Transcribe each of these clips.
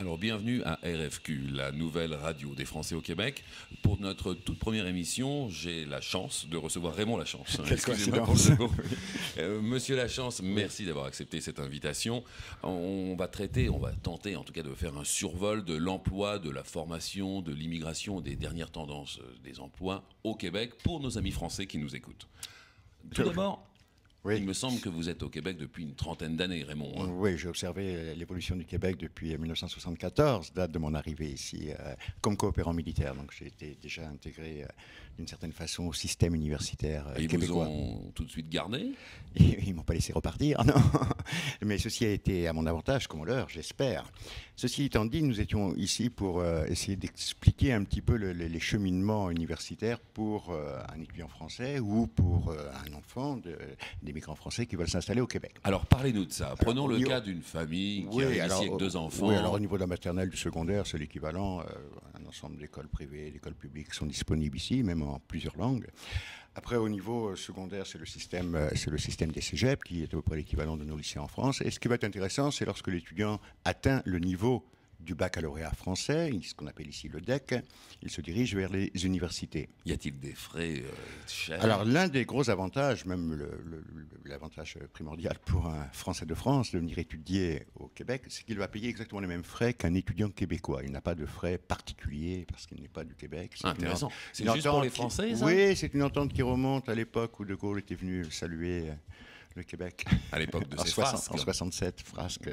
Alors, bienvenue à RFQ, la nouvelle radio des Français au Québec. Pour notre toute première émission, j'ai la chance de recevoir Raymond Lachance. Quelle coïncidence. Monsieur Lachance, merci d'avoir accepté cette invitation. On va tenter en tout cas de faire un survol de l'emploi, de la formation, de l'immigration, des dernières tendances des emplois au Québec pour nos amis français qui nous écoutent. Tout d'abord, oui. Il me semble que vous êtes au Québec depuis une trentaine d'années, Raymond. Hein. Oui, j'ai observé l'évolution du Québec depuis 1974, date de mon arrivée ici comme coopérant militaire. Donc j'ai été déjà intégré d'une certaine façon au système universitaire québécois. Ils vous ont tout de suite gardé? Ils ne m'ont pas laissé repartir, non. Mais ceci a été à mon avantage, comme leur, j'espère. Ceci étant dit, nous étions ici pour essayer d'expliquer un petit peu les cheminements universitaires pour un étudiant français ou pour un enfant des migrants français qui veulent s'installer au Québec. Alors parlez-nous de ça. Prenons le cas d'une famille qui arrive ici avec 2 enfants. Oui, alors au niveau de la maternelle, du secondaire, c'est l'équivalent. Un ensemble d'écoles privées, d'écoles publiques sont disponibles ici, même en plusieurs langues. Après, au niveau secondaire, c'est le système des cégeps, qui est à peu près l'équivalent de nos lycées en France. Et ce qui va être intéressant, c'est lorsque l'étudiant atteint le niveau du baccalauréat français, ce qu'on appelle ici le DEC, il se dirige vers les universités. Y a-t-il des frais chers? Alors, l'un des gros avantages, même l'avantage primordial pour un Français de France de venir étudier au Québec, c'est qu'il va payer exactement les mêmes frais qu'un étudiant québécois. Il n'a pas de frais particuliers parce qu'il n'est pas du Québec. Intéressant. C'est juste pour les Français, ça? Oui, c'est une entente qui remonte à l'époque où De Gaulle était venu saluer le Québec. À l'époque de ces frasques. En 67, frasques.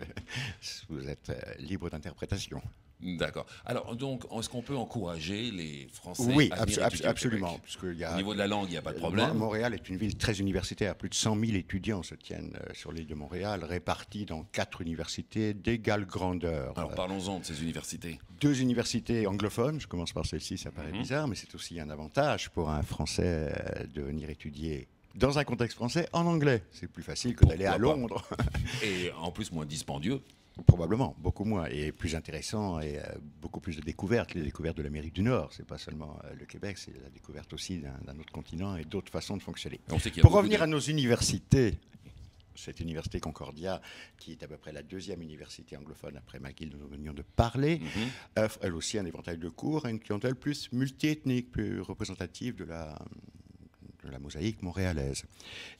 Vous êtes libre d'interprétation. D'accord. Alors, donc, est-ce qu'on peut encourager les Français oui, à venir étudier absolument. Au niveau de la langue, il n'y a pas de problème. Montréal est une ville très universitaire. Plus de 100 000 étudiants se tiennent sur l'île de Montréal, répartis dans 4 universités d'égale grandeur. Alors, parlons-en de ces universités. 2 universités anglophones. Je commence par celle-ci, ça paraît bizarre, mais c'est aussi un avantage pour un Français de venir étudier dans un contexte français en anglais. C'est plus facile que d'aller à Londres. Et en plus, moins dispendieux. Probablement, beaucoup moins, et plus intéressant, et beaucoup plus de découvertes, les découvertes de l'Amérique du Nord. C'est pas seulement le Québec, c'est la découverte aussi d'un autre continent et d'autres façons de fonctionner. Pour revenir à nos universités, cette université Concordia, qui est à peu près la 2e université anglophone après McGill dont nous venions de parler, offre elle aussi un éventail de cours à une clientèle plus multiethnique, plus représentative de la mosaïque montréalaise.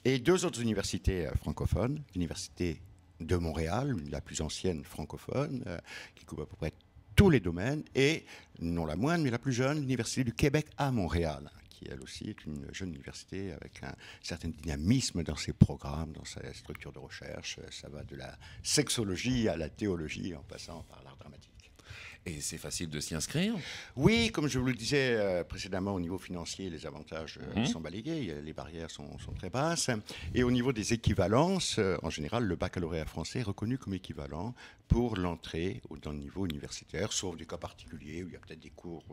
Et 2 autres universités francophones, l'université de Montréal, la plus ancienne francophone, qui couvre à peu près tous les domaines, et non la moindre, mais la plus jeune, l'Université du Québec à Montréal, qui elle aussi est une jeune université avec un certain dynamisme dans ses programmes, dans sa structure de recherche. Ça va de la sexologie à la théologie, en passant par l'art dramatique. Et c'est facile de s'y inscrire? Oui, comme je vous le disais précédemment, au niveau financier, les avantages sont balayés, les barrières sont très basses. Et au niveau des équivalences, en général, le baccalauréat français est reconnu comme équivalent pour l'entrée dans le niveau universitaire, sauf des cas particuliers où il y a peut-être des cours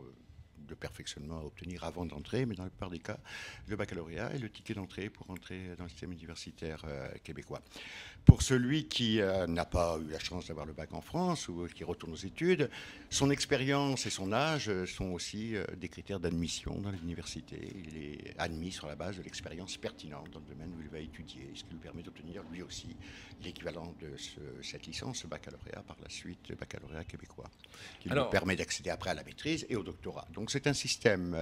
de perfectionnement à obtenir avant d'entrer, mais dans la plupart des cas, le baccalauréat est le ticket d'entrée pour entrer dans le système universitaire québécois. Pour celui qui n'a pas eu la chance d'avoir le bac en France ou qui retourne aux études, son expérience et son âge sont aussi des critères d'admission dans l'université. Il est admis sur la base de l'expérience pertinente dans le domaine où il va étudier, ce qui lui permet d'obtenir lui aussi l'équivalent de cette licence, ce baccalauréat par la suite, le baccalauréat québécois, qui lui permet d'accéder après à la maîtrise et au doctorat. Donc c'est un système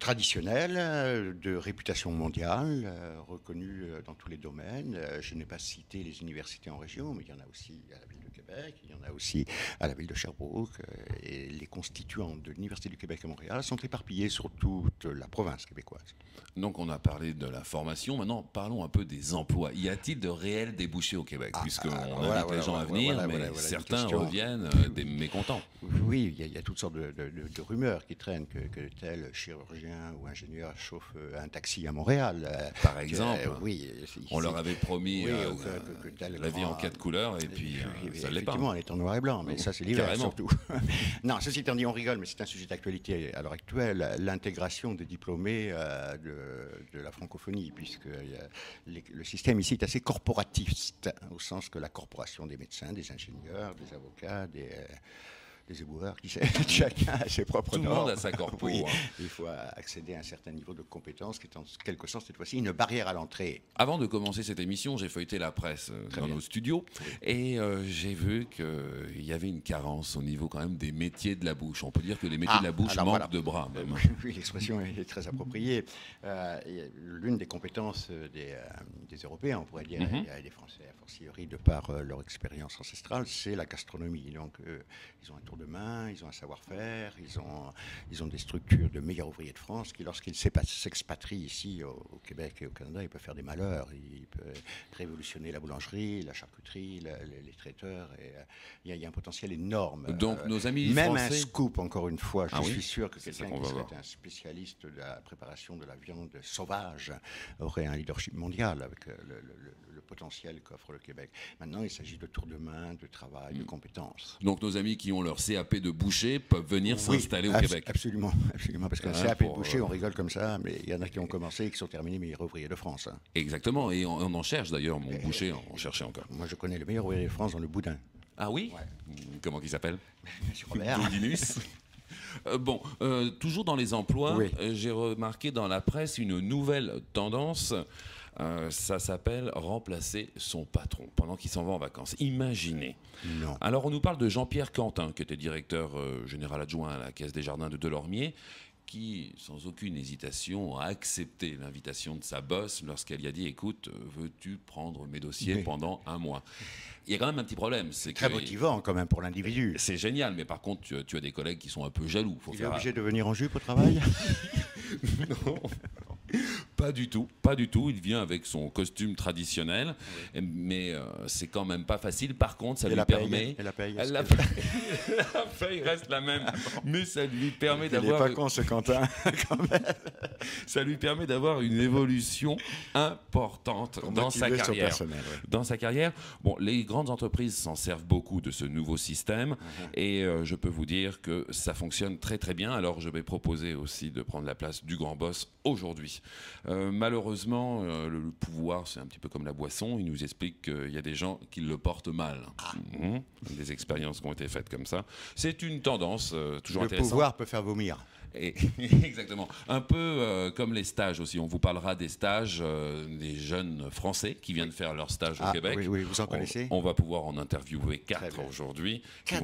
traditionnel, de réputation mondiale, reconnu dans tous les domaines. Je n'ai pas cité les universités en région, mais il y en a aussi à la ville de Québec, il y en a aussi à la ville de Sherbrooke, et les constituants de l'Université du Québec à Montréal sont éparpillés sur toute la province québécoise. Donc on a parlé de la formation, maintenant parlons un peu des emplois. Y a-t-il de réels débouchés au Québec? Puisqu'on invite les gens à venir, mais certains reviennent des mécontents. Oui, il y a toutes sortes de rumeurs qui traînent que tel chirurgien ou ingénieur chauffe un taxi à Montréal. Par exemple, oui, on leur avait promis la vie en 4 couleurs, et puis ça ne l'est pas. Effectivement, elle est en noir et blanc, mais ça c'est l'hiver surtout. Non, ceci étant dit, on rigole, mais c'est un sujet d'actualité à l'heure actuelle, l'intégration des diplômés de la francophonie, puisque le système ici est assez corporatiste, au sens que la corporation des médecins, des ingénieurs, des avocats, des éboueurs, qui sait, chacun a ses propres normes. Tout le monde a sa corpo. Oui, il faut accéder à un certain niveau de compétence qui est en quelque sorte cette fois-ci une barrière à l'entrée. Avant de commencer cette émission, j'ai feuilleté la presse dans nos studios et j'ai vu qu'il y avait une carence au niveau quand même des métiers de la bouche. On peut dire que les métiers de la bouche manquent de bras même. Oui, l'expression est très appropriée. L'une des compétences des Européens, on pourrait dire, et des Français, a fortiori de par leur expérience ancestrale, c'est la gastronomie. Donc, ils ont un tour de main, ils ont un savoir-faire, ils ont des structures de meilleurs ouvriers de France qui, lorsqu'ils s'expatrient ici au Québec et au Canada, ils peuvent faire des malheurs. Ils peuvent révolutionner la boulangerie, la charcuterie, les traiteurs. Il y a un potentiel énorme. Donc, nos amis même français... un scoop, encore une fois. Je suis sûr que quelqu'un qui serait un spécialiste de la préparation de la viande sauvage aurait un leadership mondial avec le potentiel qu'offre le Québec. Maintenant, il s'agit de tour de main, de travail, de compétences. Donc, nos amis qui ont leur CAP de boucher peuvent venir s'installer au Québec. Absolument, absolument. Parce qu'un CAP de boucher, on rigole comme ça, mais il y en a qui ont commencé et qui sont terminés meilleurs ouvriers de France. Exactement, et on en cherche d'ailleurs. Mon boucher en cherchait encore. Moi, je connais le meilleur ouvrier de France dans le boudin. Ah oui? Comment il s'appelle? Robert. Toujours dans les emplois, j'ai remarqué dans la presse une nouvelle tendance. Ça s'appelle remplacer son patron pendant qu'il s'en va en vacances. Imaginez. Non. Alors on nous parle de Jean-Pierre Quentin, qui était directeur général adjoint à la Caisse des Jardins de Delormier, qui, sans aucune hésitation, a accepté l'invitation de sa boss lorsqu'elle lui a dit « Écoute, veux-tu prendre mes dossiers pendant un mois ?» Il y a quand même un petit problème. C'est très motivant quand même pour l'individu. C'est génial, mais par contre, tu as des collègues qui sont un peu jaloux. Il est obligé de venir en jupe au travail? Non. Pas du tout, pas du tout. Il vient avec son costume traditionnel, mais c'est quand même pas facile. Par contre, ça lui permet... Et la paye? La paye reste la même, mais ça lui permet d'avoir... Il n'est pas con, ce Quentin, quand même. Ça lui permet d'avoir une évolution importante dans sa carrière. Dans sa carrière, bon, les grandes entreprises s'en servent beaucoup de ce nouveau système, et je peux vous dire que ça fonctionne très très bien. Alors, je vais proposer aussi de prendre la place du grand boss aujourd'hui. Malheureusement, le pouvoir, c'est un petit peu comme la boisson. Il nous explique qu'il y a des gens qui le portent mal. Des expériences qui ont été faites comme ça. C'est une tendance toujours intéressante. Le pouvoir peut faire vomir. Exactement. Un peu comme les stages aussi. On vous parlera des stages des jeunes Français qui viennent faire leur stage au Québec. Oui, vous en connaissez? On va pouvoir en interviewer 4 aujourd'hui. Qui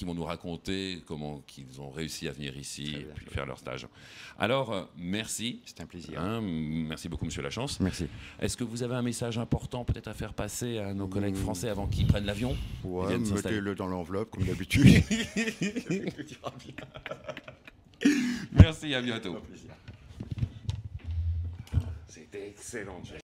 vont nous raconter comment ils ont réussi à venir ici et puis faire leur stage. Alors, merci. C'est un plaisir. Merci beaucoup, Monsieur Lachance. Merci. Est-ce que vous avez un message important peut-être à faire passer à nos collègues français avant qu'ils prennent l'avion? Ouais, mettez-le dans l'enveloppe comme d'habitude. Merci, à bientôt. C'était excellent, Jay.